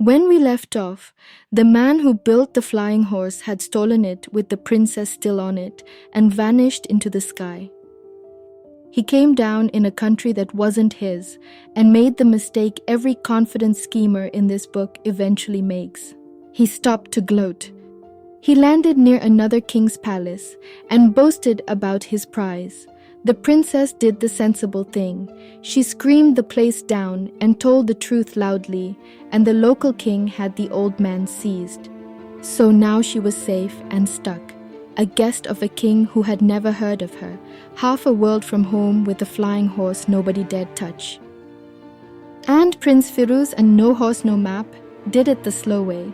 When we left off, the man who built the flying horse had stolen it with the princess still on it and vanished into the sky. He came down in a country that wasn't his and made the mistake every confident schemer in this book eventually makes. He stopped to gloat. He landed near another king's palace and boasted about his prize. The princess did the sensible thing. She screamed the place down and told the truth loudly, and the local king had the old man seized. So now she was safe and stuck, a guest of a king who had never heard of her, half a world from home with a flying horse nobody dared touch. And Prince Firuz and no horse no map did it the slow way.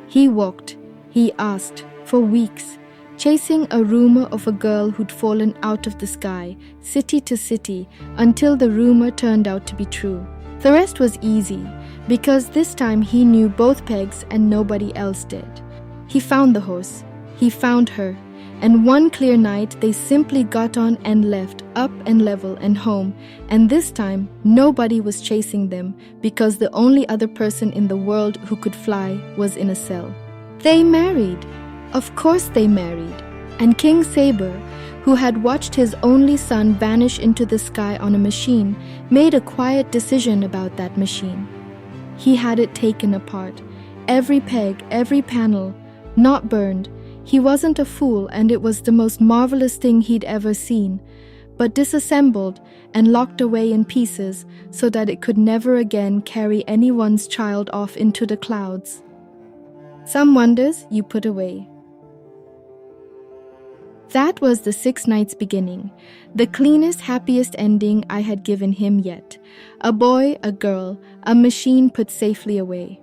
He walked, he asked, for weeks, chasing a rumor of a girl who'd fallen out of the sky, city to city, until the rumor turned out to be true. The rest was easy, because this time he knew both pegs and nobody else did. He found the horse, he found her, and one clear night they simply got on and left, up and level and home, and this time nobody was chasing them because the only other person in the world who could fly was in a cell. They married. Of course they married, and King Saber, who had watched his only son vanish into the sky on a machine, made a quiet decision about that machine. He had it taken apart, every peg, every panel, not burned. He wasn't a fool, and it was the most marvelous thing he'd ever seen, but disassembled and locked away in pieces so that it could never again carry anyone's child off into the clouds. Some wonders you put away. That was the 6 nights beginning, the cleanest, happiest ending I had given him yet. A boy, a girl, a machine put safely away.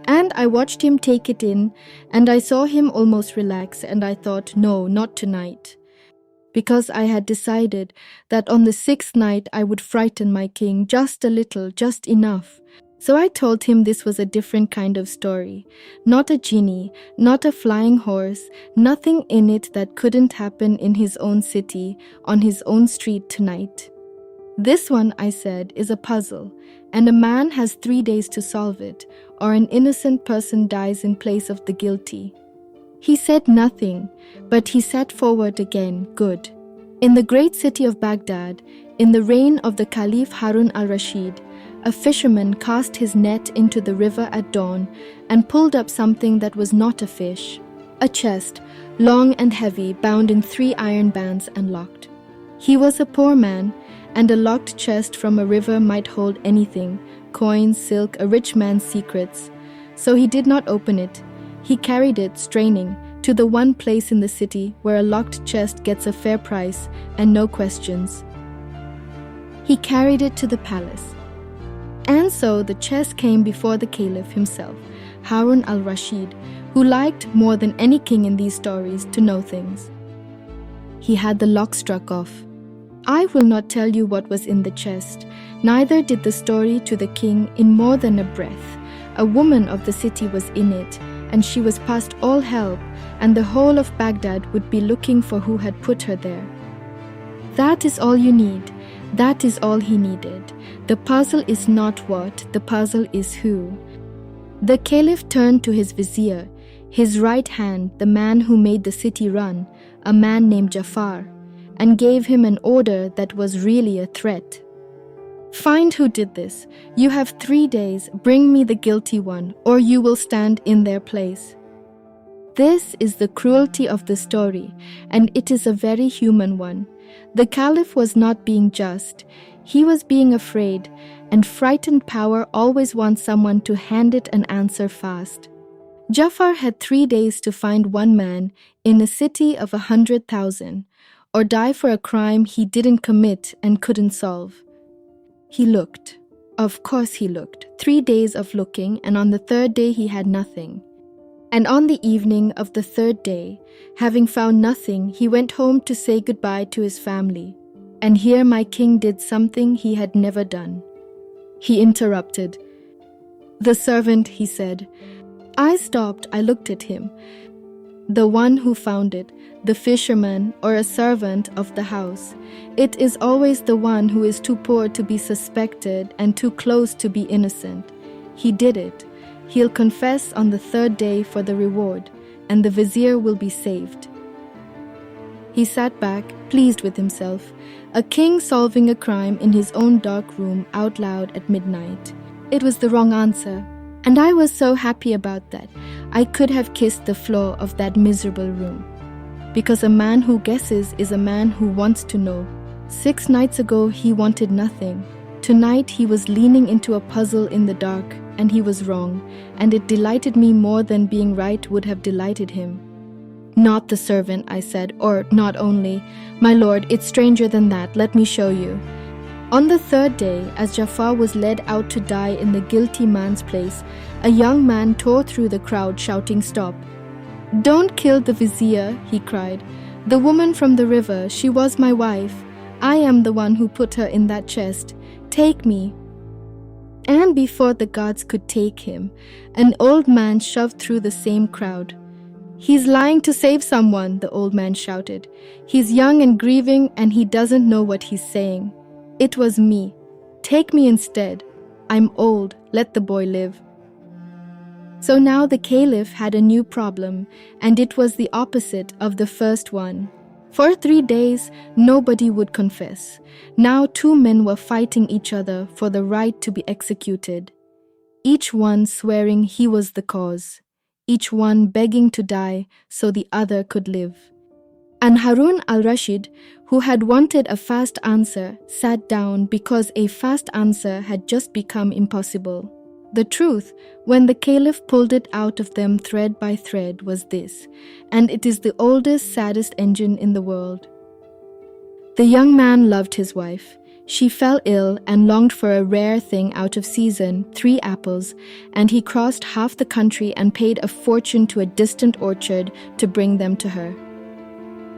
And I watched him take it in, and I saw him almost relax, and I thought, no, not tonight. Because I had decided that on the 6th night I would frighten my king just a little, just enough. So I told him this was a different kind of story. Not a genie, not a flying horse, nothing in it that couldn't happen in his own city, on his own street tonight. This one, I said, is a puzzle, and a man has 3 days to solve it, or an innocent person dies in place of the guilty. He said nothing, but he sat forward again, good. In the great city of Baghdad, in the reign of the Caliph Harun al-Rashid, a fisherman cast his net into the river at dawn and pulled up something that was not a fish, a chest, long and heavy, bound in 3 iron bands and locked. He was a poor man, and a locked chest from a river might hold anything, coins, silk, a rich man's secrets. So he did not open it. He carried it, straining, to the one place in the city where a locked chest gets a fair price and no questions. He carried it to the palace. And so the chest came before the Caliph himself, Harun al-Rashid, who liked more than any king in these stories to know things. He had the lock struck off. I will not tell you what was in the chest, neither did the story to the king in more than a breath. A woman of the city was in it, and she was past all help, and the whole of Baghdad would be looking for who had put her there. That is all you need. That is all he needed. The puzzle is not what, the puzzle is who. The Caliph turned to his vizier, his right hand, the man who made the city run, a man named Jafar, and gave him an order that was really a threat. Find who did this. You have 3 days, bring me the guilty one, or you will stand in their place. This is the cruelty of the story, and it is a very human one. The Caliph was not being just. He was being afraid, and frightened power always wants someone to hand it an answer fast. Jafar had 3 days to find one man in a city of 100,000, or die for a crime he didn't commit and couldn't solve. He looked. Of course he looked. 3 days of looking, and on the 3rd day he had nothing. And on the evening of the 3rd day, having found nothing, he went home to say goodbye to his family. And here my king did something he had never done. He interrupted. The servant, he said. I stopped, I looked at him. The one who found it, the fisherman or a servant of the house. It is always the one who is too poor to be suspected and too close to be innocent. He did it. He'll confess on the third day for the reward, and the vizier will be saved." He sat back, pleased with himself, a king solving a crime in his own dark room out loud at midnight. It was the wrong answer, and I was so happy about that. I could have kissed the floor of that miserable room. Because a man who guesses is a man who wants to know. 6 nights ago he wanted nothing. Tonight he was leaning into a puzzle in the dark, and he was wrong, and it delighted me more than being right would have delighted him. "Not the servant," I said, "or not only. My lord, it's stranger than that. Let me show you." On the third day, as Jafar was led out to die in the guilty man's place, a young man tore through the crowd shouting, "Stop! Don't kill the vizier," he cried. "The woman from the river, she was my wife. I am the one who put her in that chest. Take me." And before the guards could take him, an old man shoved through the same crowd. "He's lying to save someone," the old man shouted. "He's young and grieving, and he doesn't know what he's saying. It was me. Take me instead. I'm old. Let the boy live." So now the Caliph had a new problem, and it was the opposite of the first one. For 3 days, nobody would confess. Now 2 men were fighting each other for the right to be executed, each one swearing he was the cause, each one begging to die so the other could live. And Harun al-Rashid, who had wanted a fast answer, sat down because a fast answer had just become impossible. The truth, when the Caliph pulled it out of them thread by thread, was this, and it is the oldest, saddest engine in the world. The young man loved his wife. She fell ill and longed for a rare thing out of season, 3 apples, and he crossed half the country and paid a fortune to a distant orchard to bring them to her.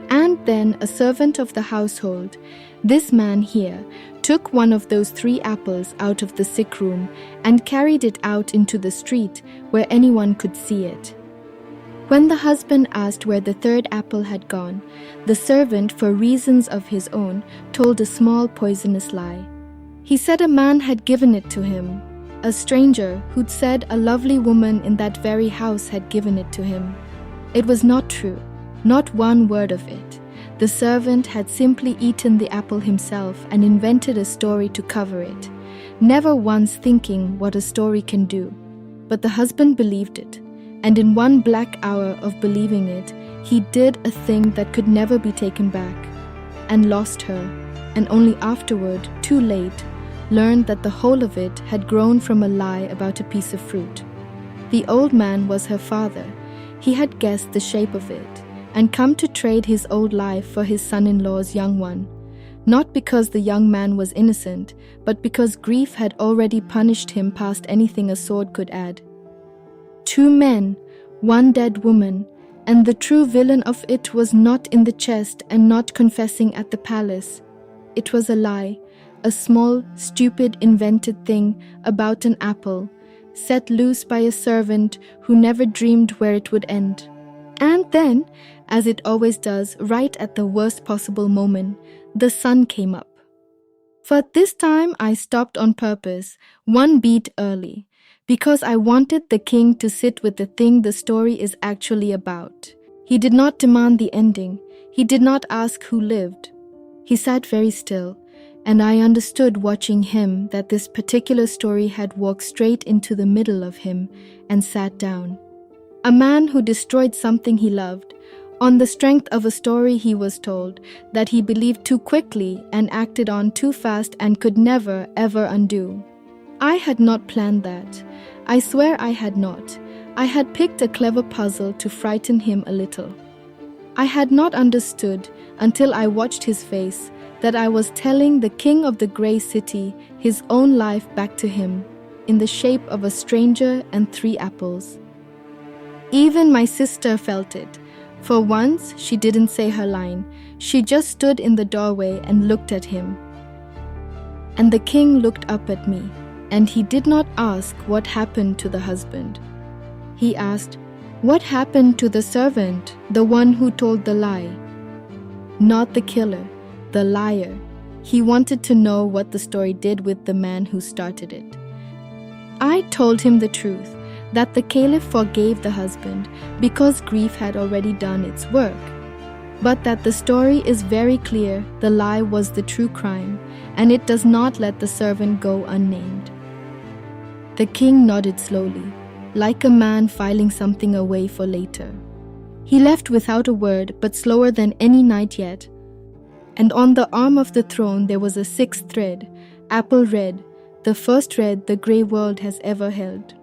And then a servant of the household, this man here, took one of those 3 apples out of the sick room and carried it out into the street where anyone could see it. When the husband asked where the 3rd apple had gone, the servant, for reasons of his own, told a small poisonous lie. He said a man had given it to him, a stranger who'd said a lovely woman in that very house had given it to him. It was not true, not one word of it. The servant had simply eaten the apple himself and invented a story to cover it, never once thinking what a story can do. But the husband believed it, and in one black hour of believing it, he did a thing that could never be taken back, and lost her, and only afterward, too late, learned that the whole of it had grown from a lie about a piece of fruit. The old man was her father. He had guessed the shape of it, and come to trade his old life for his son-in-law's young one, not because the young man was innocent, but because grief had already punished him past anything a sword could add. 2 men, 1 dead woman, and the true villain of it was not in the chest and not confessing at the palace. It was a lie, a small, stupid, invented thing about an apple, set loose by a servant who never dreamed where it would end. And then, as it always does, right at the worst possible moment, the sun came up. For this time I stopped on purpose, 1 beat early, because I wanted the king to sit with the thing the story is actually about. He did not demand the ending. He did not ask who lived. He sat very still, and I understood watching him that this particular story had walked straight into the middle of him and sat down. A man who destroyed something he loved, on the strength of a story he was told that he believed too quickly and acted on too fast and could never, ever undo. I had not planned that. I swear I had not. I had picked a clever puzzle to frighten him a little. I had not understood until I watched his face that I was telling the king of the grey city his own life back to him in the shape of a stranger and 3 apples. Even my sister felt it. For once, she didn't say her line. She just stood in the doorway and looked at him. And the king looked up at me, and he did not ask what happened to the husband. He asked, "What happened to the servant, the one who told the lie?" Not the killer, the liar. He wanted to know what the story did with the man who started it. I told him the truth. that the Caliph forgave the husband because grief had already done its work, but that the story is very clear the lie was the true crime, and it does not let the servant go unnamed. The king nodded slowly, like a man filing something away for later. He left without a word, but slower than any knight yet, and on the arm of the throne there was a sixth thread, apple red, the first red the grey world has ever held.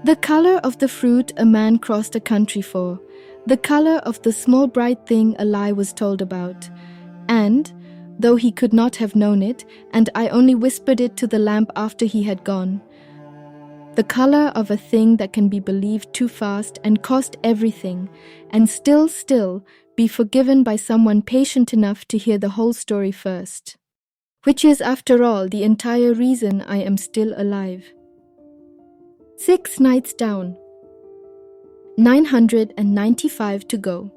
The color of the fruit a man crossed a country for, the color of the small bright thing a lie was told about, and, though he could not have known it, and I only whispered it to the lamp after he had gone, the color of a thing that can be believed too fast and cost everything, and still be forgiven by someone patient enough to hear the whole story first. Which is, after all, the entire reason I am still alive. 6 nights down. 995 to go.